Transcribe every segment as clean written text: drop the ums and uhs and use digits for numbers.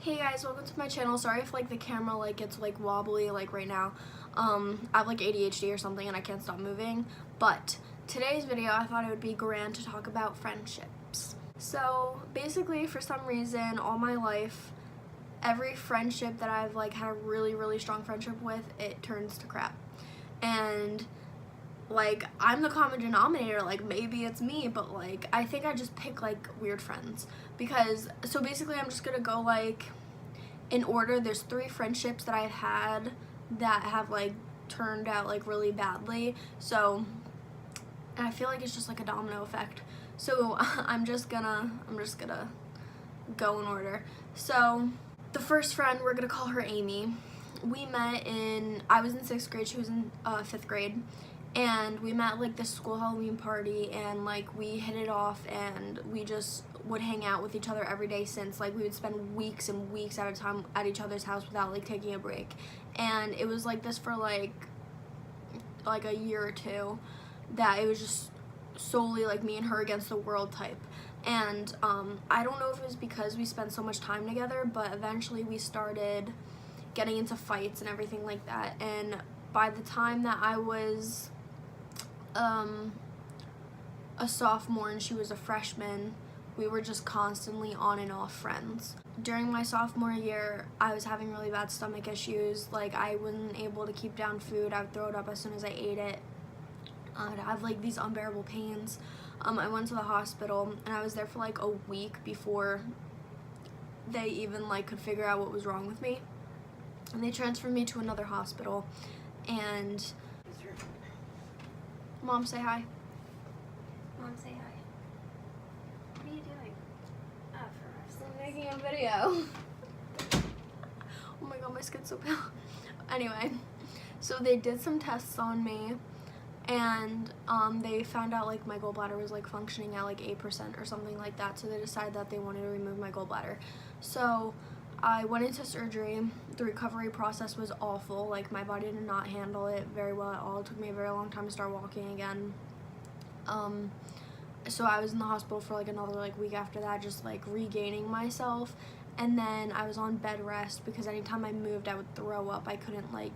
Hey guys, welcome to my channel. Sorry if like the camera like gets like wobbly like right now. I have like ADHD or something and I can't stop moving. But today's video I thought it would be grand to talk about friendships. So basically for some reason all my life every friendship that I've like had a really strong friendship with, it turns to crap. And like I'm the common denominator, like maybe it's me, but like I think I just pick like weird friends because so basically I'm just gonna go like in order. There's 3 friendships that I've had that have like turned out like really badly, so and I feel like it's just like a domino effect, so I'm just gonna go in order. So the first friend, we're gonna call her Amy. We met I was in 6th grade, she was in 5th grade, and we met like this school Halloween party, and like we hit it off and we just would hang out with each other every day since. Like we would spend weeks and weeks at a time at each other's house without like taking a break, and it was like this for like a year or 2, that it was just solely like me and her against the world type. And I don't know if it was because we spent so much time together, but eventually we started getting into fights and everything like that, and by the time that I was a sophomore and she was a freshman, we were just constantly on and off friends. During my sophomore year, I was having really bad stomach issues. Like I wasn't able to keep down food. I would throw it up as soon as I ate it. I'd have like these unbearable pains. I went to the hospital and I was there for like a week before they even like could figure out what was wrong with me. And they transferred me to another hospital, and Mom, say hi. Mom, say hi. What are you doing? Oh, for us. I'm making a video. Oh my god, my skin's so pale. Anyway, so they did some tests on me, and they found out like my gallbladder was like functioning at like 8% or something like that, so they decided that they wanted to remove my gallbladder. So I went into surgery. The recovery process was awful. Like my body did not handle it very well at all. It took me a very long time to start walking again. So I was in the hospital for like another like week after that, just like regaining myself. And then I was on bed rest because anytime I moved I would throw up. I couldn't like,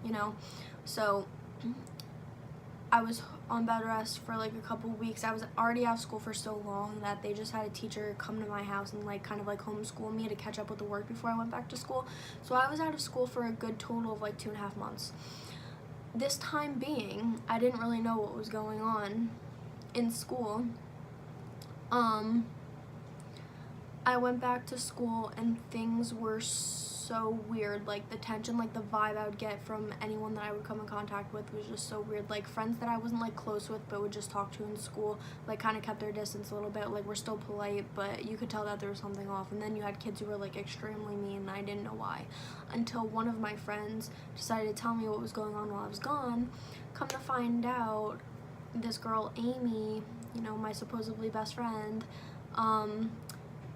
you know, so I was on bed rest for like a couple weeks. I was already out of school for so long that they just had a teacher come to my house and like kind of like homeschool me to catch up with the work before I went back to school. So I was out of school for a good total of like 2.5 months. This time being, I didn't really know what was going on in school. I went back to school and things were so weird. Like the tension, like the vibe I would get from anyone that I would come in contact with was just so weird. Like friends that I wasn't like close with but would just talk to in school, like kind of kept their distance a little bit. Like we're still polite, but you could tell that there was something off. And then you had kids who were like extremely mean, and I didn't know why until one of my friends decided to tell me what was going on while I was gone. Come to find out, this girl Amy, you know, my supposedly best friend,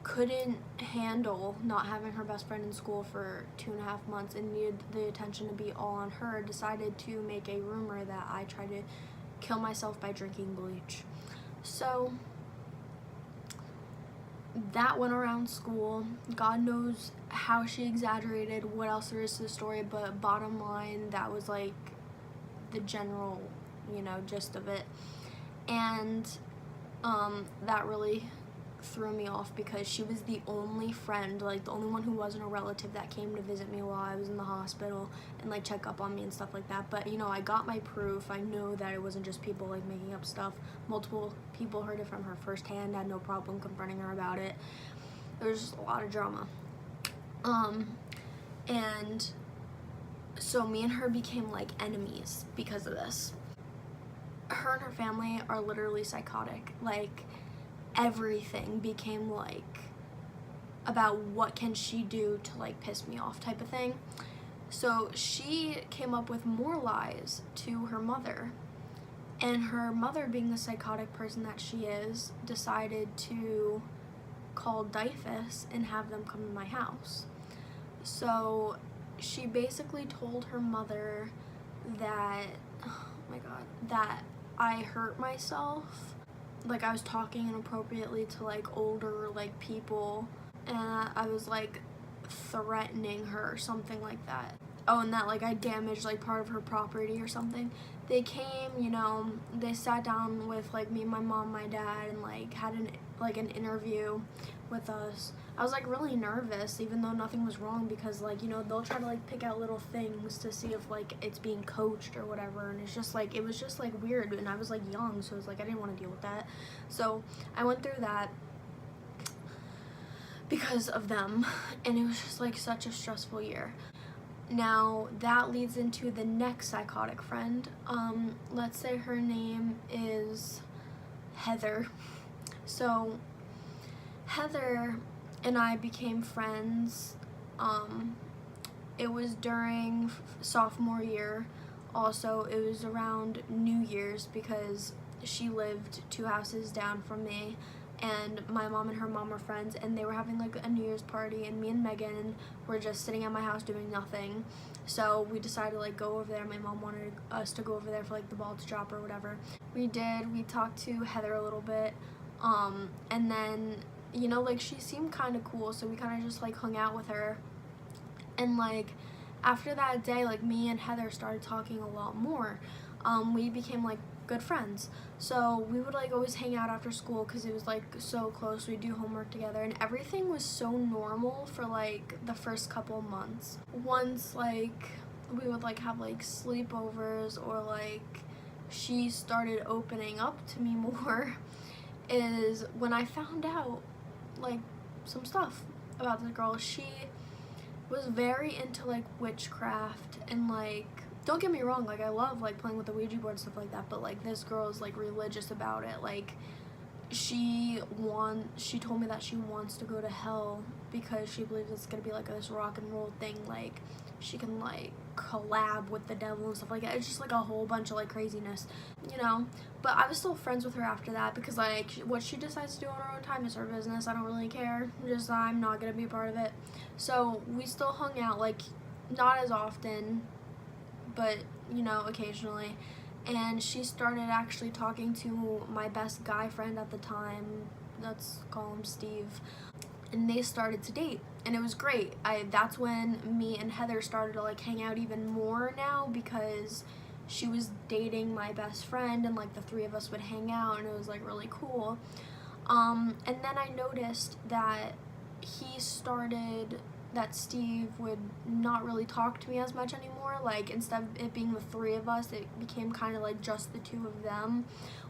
couldn't handle not having her best friend in school for 2.5 months and needed the attention to be all on her. Decided to make a rumor that I tried to kill myself by drinking bleach. So that went around school. God knows how she exaggerated, what else there is to the story, but bottom line, that was like the general, you know, gist of it. And that really threw me off because she was the only friend, like the only one who wasn't a relative that came to visit me while I was in the hospital and like check up on me and stuff like that. But you know, I got my proof. I know that it wasn't just people like making up stuff. Multiple people heard it from her firsthand. I had no problem confronting her about it. There was just a lot of drama. And so me and her became like enemies because of this. Her and her family are literally psychotic. Like everything became like about what can she do to like piss me off type of thing. So she came up with more lies to her mother, and her mother, being the psychotic person that she is, decided to call DYFS and have them come to my house. So she basically told her mother that, oh my god, that I hurt myself. Like I was talking inappropriately to like older like people, and I was like threatening her or something like that. Oh, and that like I damaged like part of her property or something. They came, you know, they sat down with like me, my mom, my dad, and like had an interview with us. I was like really nervous, even though nothing was wrong, because like, you know, they'll try to like pick out little things to see if like it's being coached or whatever, and it's just like, it was just like weird, and I was like young, so it was like I didn't want to deal with that. So I went through that because of them, and it was just like such a stressful year. Now that leads into the next psychotic friend. Let's say her name is Heather. So Heather and I became friends. It was during sophomore year. Also, it was around New Year's because she lived 2 houses down from me, and my mom and her mom were friends, and they were having like a New Year's party, and me and Megan were just sitting at my house doing nothing. So we decided to like go over there. My mom wanted us to go over there for like the ball to drop or whatever. We did. We talked to Heather a little bit, and then, you know, like she seemed kind of cool, so we kind of just like hung out with her. And like after that day, like me and Heather started talking a lot more. We became like good friends, so we would like always hang out after school because it was like so close. We'd do homework together, and everything was so normal for like the first couple months. Once like we would like have like sleepovers, or like she started opening up to me more, is when I found out like some stuff about this girl. She was very into like witchcraft, and like, don't get me wrong, like I love like playing with the Ouija board and stuff like that, but like this girl is like religious about it. Like she told me that she wants to go to hell because she believes it's gonna be like this rock and roll thing, like she can like collab with the devil and stuff like that. It's just like a whole bunch of like craziness, you know. But I was still friends with her after that because like what she decides to do on her own time is her business. I don't really care, just I'm not gonna be a part of it. So we still hung out, like not as often, but you know, occasionally. And she started actually talking to my best guy friend at the time, let's call him Steve, and they started to date, and it was great. That's when me and Heather started to like hang out even more now, because she was dating my best friend, and like the 3 of us would hang out, and it was like really cool. And then I noticed that Steve would not really talk to me as much anymore. Like instead of it being the 3 of us, it became kind of like just the 2 of them,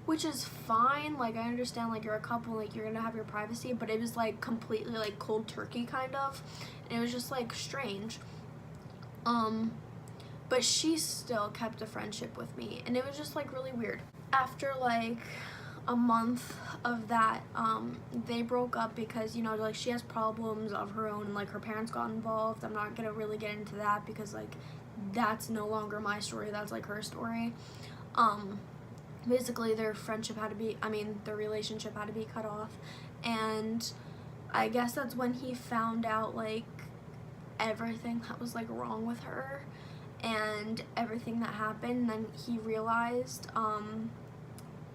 which is fine. Like I understand like you're a couple, like you're gonna have your privacy, but it was like completely like cold turkey kind of, and it was just like strange. But she still kept a friendship with me, and it was just like really weird. After like a month of that, they broke up because, you know, like she has problems of her own, and like her parents got involved. I'm not gonna really get into that because like that's no longer my story, that's like her story. Basically their relationship had to be cut off, and I guess that's when he found out like everything that was like wrong with her and everything that happened. And then he realized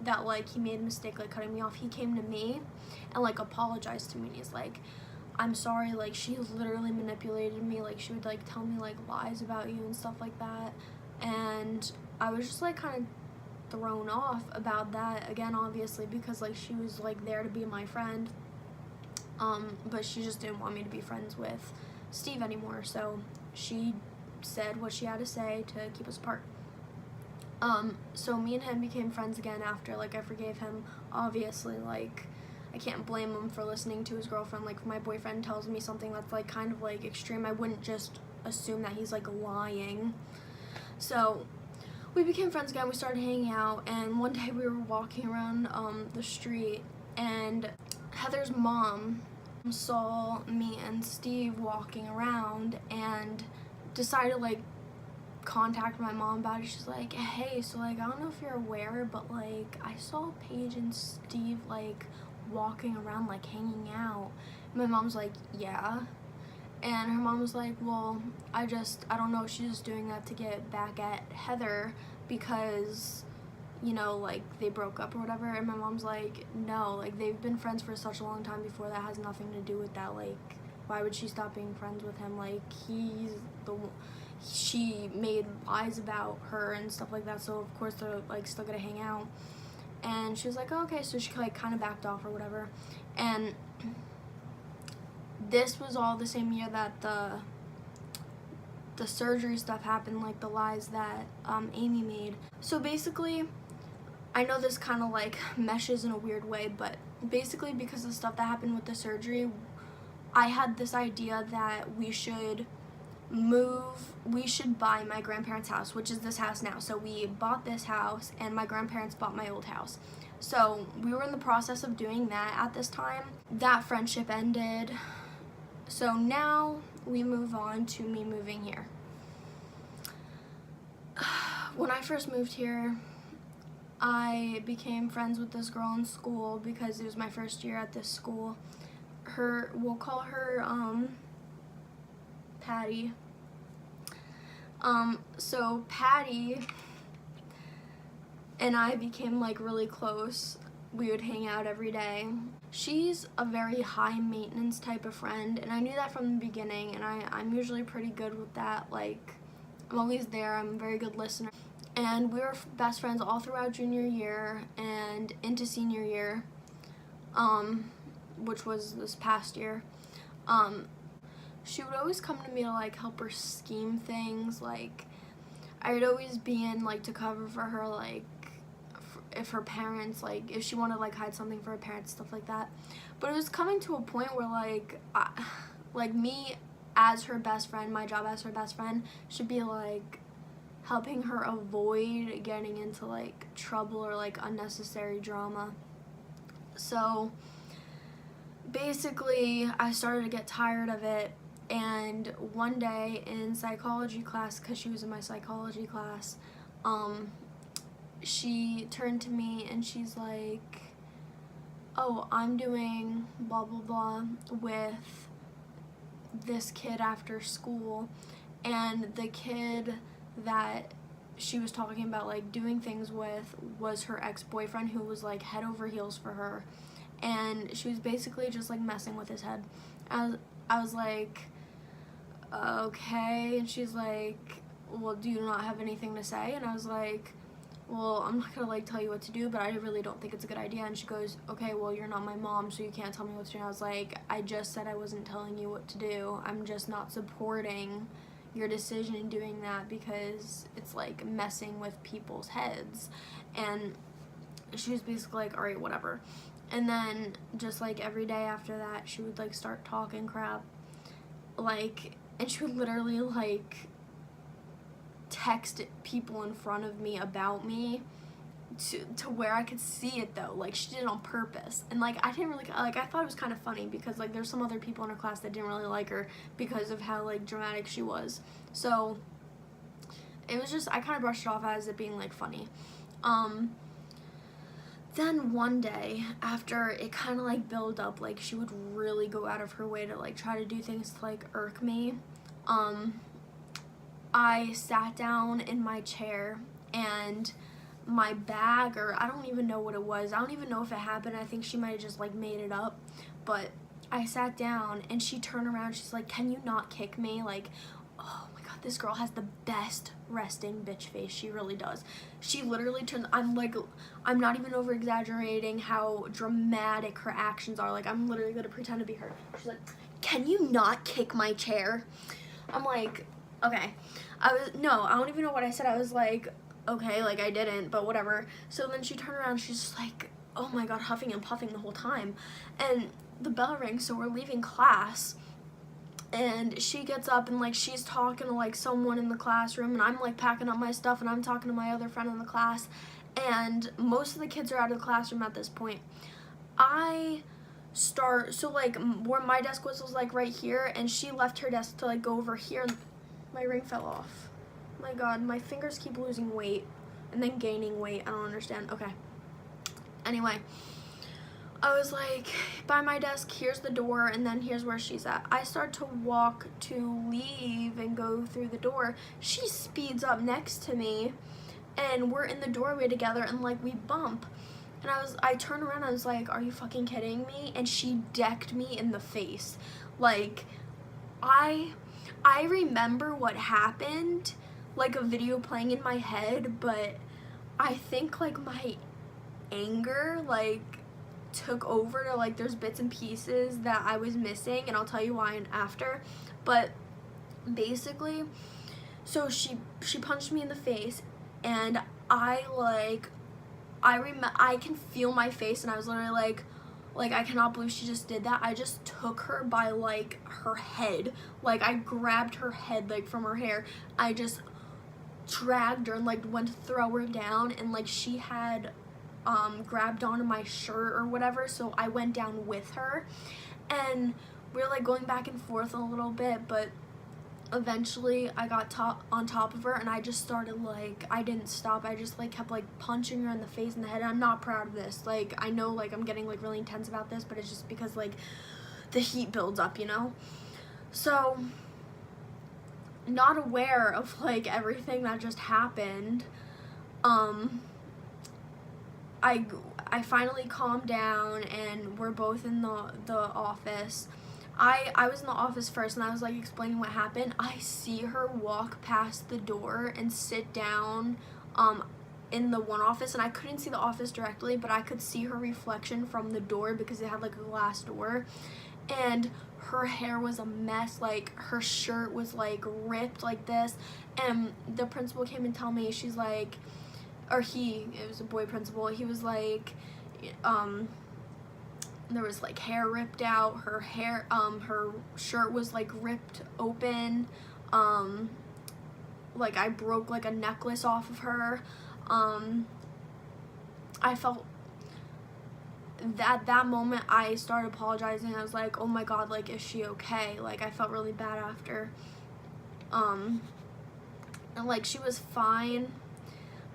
that like he made a mistake like cutting me off. He came to me and like apologized to me, and he's like, I'm sorry, like she literally manipulated me, like she would like tell me like lies about you and stuff like that. And I was just like kind of thrown off about that, again obviously because like she was like there to be my friend, but she just didn't want me to be friends with Steve anymore, so she said what she had to say to keep us apart. So me and him became friends again after like I forgave him. Obviously, like I can't blame him for listening to his girlfriend. Like if my boyfriend tells me something that's like kind of like extreme, I wouldn't just assume that he's like lying. So we became friends again. We started hanging out, and one day we were walking around the street, and Heather's mom saw me and Steve walking around and decided to like contact my mom about it. She's like, hey, so like I don't know if you're aware, but like I saw Paige and Steve like walking around like hanging out. And my mom's like, yeah. And her mom was like, well, I don't know if she's just doing that to get back at Heather because, you know, like they broke up or whatever. And my mom's like, no, like they've been friends for such a long time before. That has nothing to do with that. Like why would she stop being friends with him? Like, she made lies about her and stuff like that, so of course they're like still gonna hang out. And she was like, oh, okay, so she like kind of backed off or whatever. And this was all the same year that the surgery stuff happened, like the lies that Amy made. So basically, I know this kind of like meshes in a weird way, but basically because of the stuff that happened with the surgery, I had this idea that we should buy my grandparents' house, which is this house now. So we bought this house and my grandparents bought my old house. So we were in the process of doing that at this time. That friendship ended. So now we move on to me moving here. When I first moved here, I became friends with this girl in school because it was my first year at this school. We'll call her Patty. So Patty and I became like really close. We would hang out every day. She's a very high maintenance type of friend, and I knew that from the beginning, and I'm usually pretty good with that. Like, I'm always there, I'm a very good listener. And we were best friends all throughout junior year and into senior year, which was this past year. She would always come to me to like help her scheme things. Like, I would always be in like to cover for her, like if her parents, like if she wanted to like hide something for her parents, stuff like that. But it was coming to a point where like me as her best friend, my job as her best friend should be like helping her avoid getting into like trouble or like unnecessary drama. So basically I started to get tired of it, and one day in psychology class, because she was in my psychology class, she turned to me and she's like, oh, I'm doing blah blah blah with this kid after school, and the kid that she was talking about like doing things with was her ex-boyfriend, who was like head over heels for her, and she was basically just like messing with his head. I was like, okay. And she's like, well, do you not have anything to say? And I was like, well, I'm not gonna like tell you what to do, but I really don't think it's a good idea. And she goes, okay, well, you're not my mom, so you can't tell me what to do. And I was like, I just said I wasn't telling you what to do. I'm just not supporting your decision in doing that because it's like messing with people's heads. And she was basically like, all right, whatever. And then just like every day after that, she would like start talking crap, like, and she would literally like text people in front of me about me to where I could see it though. Like, she did it on purpose, and like I didn't really like, I thought it was kind of funny because like there's some other people in her class that didn't really like her because of how like dramatic she was. So it was just, I kind of brushed it off as it being like funny. Then one day, after it kind of like built up, like she would really go out of her way to like try to do things to like irk me. I sat down in my chair and my bag, or I don't even know what it was, I don't even know if it happened, I think she might have just like made it up, but I sat down and she turned around, she's like, can you not kick me? Like, oh my god, this girl has the best resting bitch face, she really does. She literally turns, I'm not even over exaggerating how dramatic her actions are. Like, I'm literally gonna pretend to be her. She's like, can you not kick my chair? I'm like, okay. I don't even know what I said. I was like, okay, like I didn't, but whatever. So then she turned around, she's just like, oh my god, huffing and puffing the whole time. And the bell rings, so we're leaving class. And she gets up and like she's talking to like someone in the classroom, and I'm like packing up my stuff and I'm talking to my other friend in the class, and most of the kids are out of the classroom at this point. So like where my desk was like right here, and she left her desk to like go over here, and my ring fell off. My god, my fingers keep losing weight and then gaining weight. I don't understand. Okay. Anyway, I was like, by my desk, here's the door, and then here's where she's at. I start to walk to leave and go through the door. She speeds up next to me, and we're in the doorway together, and like we bump. And I turned around, I was like, are you fucking kidding me? And she decked me in the face. Like, I remember what happened, like a video playing in my head, but I think like my anger like took over to like there's bits and pieces that I was missing, and I'll tell you why after. But basically, so she punched me in the face, and I can feel my face, and I was literally like I cannot believe she just did that. I just took her by like her head, like I grabbed her head like from her hair. I just dragged her and like went to throw her down, and like she had grabbed onto my shirt or whatever, so I went down with her, and we were like going back and forth a little bit, but eventually I got on top of her, and I just started like, I didn't stop. I just like kept like punching her in the face and the head. And I'm not proud of this. Like, I know like I'm getting like really intense about this, but it's just because like the heat builds up, you know? So, not aware of like everything that just happened, I finally calmed down, and we're both in the office. I was in the office first, and I was like explaining what happened. I see her walk past the door and sit down in the one office, and I couldn't see the office directly, but I could see her reflection from the door because it had like a glass door, and her hair was a mess. Like her shirt was like ripped like this, and the principal came and told me, she's like, or it was a boy principal, he was like, there was like hair ripped out, her shirt was like ripped open, like I broke like a necklace off of her. I felt that moment I started apologizing. I was like, oh my god, like is she okay? Like I felt really bad after, and like she was fine,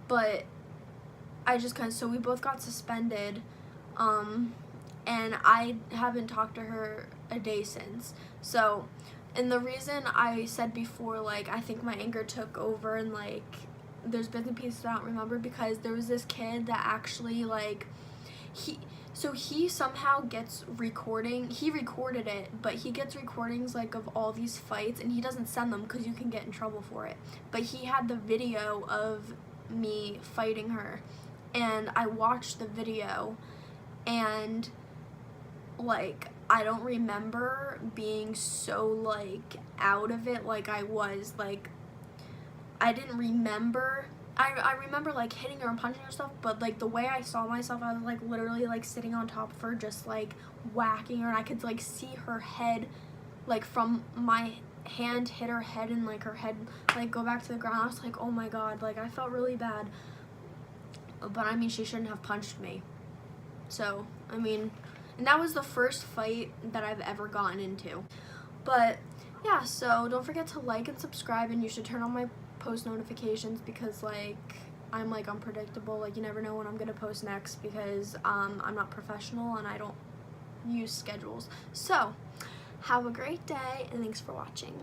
but I just so we both got suspended, and I haven't talked to her a day since. So, and the reason I said before, like, I think my anger took over, and like there's bits and pieces I don't remember, because there was this kid that actually like, he somehow gets he recorded it, but he gets recordings like of all these fights, and he doesn't send them because you can get in trouble for it, but he had the video of me fighting her, and I watched the video, and like I don't remember being so like out of it like I was. Like I didn't remember, I remember like hitting her and punching her stuff, but like the way I saw myself, I was like literally like sitting on top of her, just like whacking her, and I could like see her head, like from my hand hit her head, and like her head like go back to the ground. I was like, oh my god, like I felt really bad. But I mean, she shouldn't have punched me. So, I mean, and that was the first fight that I've ever gotten into. But yeah, so don't forget to like and subscribe, and you should turn on my post notifications, because like I'm like unpredictable. Like you never know when I'm gonna post next, because I'm not professional and I don't use schedules. So have a great day, and thanks for watching.